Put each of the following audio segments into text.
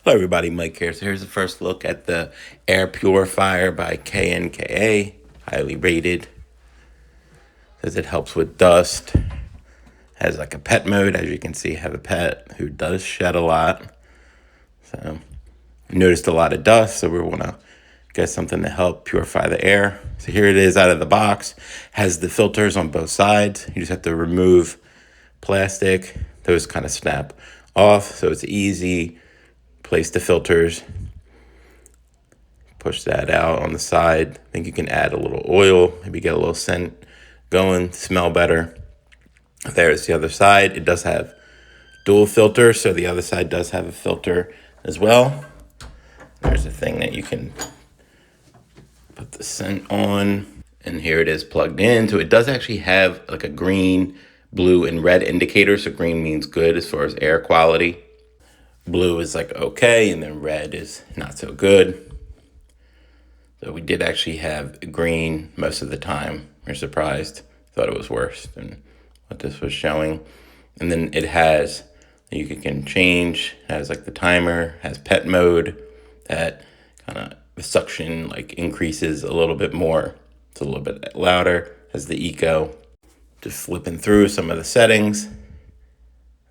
Hello everybody, Mike here. So here's the first look at the Air Purifier by KNKA, highly rated. Says it helps with dust. Has like a pet mode, as you can see, I have a pet who does shed a lot. So I noticed a lot of dust, so we want to get something to help purify the air. So here it is out of the box. Has the filters on both sides. You just have to remove plastic. Those kind of snap off, so it's easy. Place the filters, push that out on the side. I think you can add a little oil, maybe get a little scent going, smell better. There's the other side. It does have dual filters, so the other side does have a filter as well. There's a thing that you can put the scent on, and here it is plugged in. So it does actually have like a green, blue, and red indicator. So green means good as far as air quality. Blue is like okay, and then red is not so good. So we did actually have green most of the time. We're surprised. Thought it was worse than what this was showing. And then it has, you can change, it has like the timer, has pet mode, that kind of the suction like increases a little bit more. It's a little bit louder, has the eco. Just flipping through some of the settings.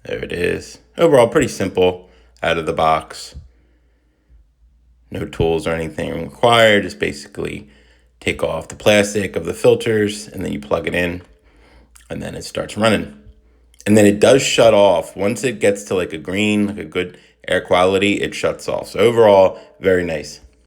There it is. Overall, pretty simple. Out of the box, no tools or anything required. Just basically take off the plastic of the filters and then you plug it in and then it starts running. And then it does shut off. Once it gets to like a green, like a good air quality, it shuts off. So overall, very nice.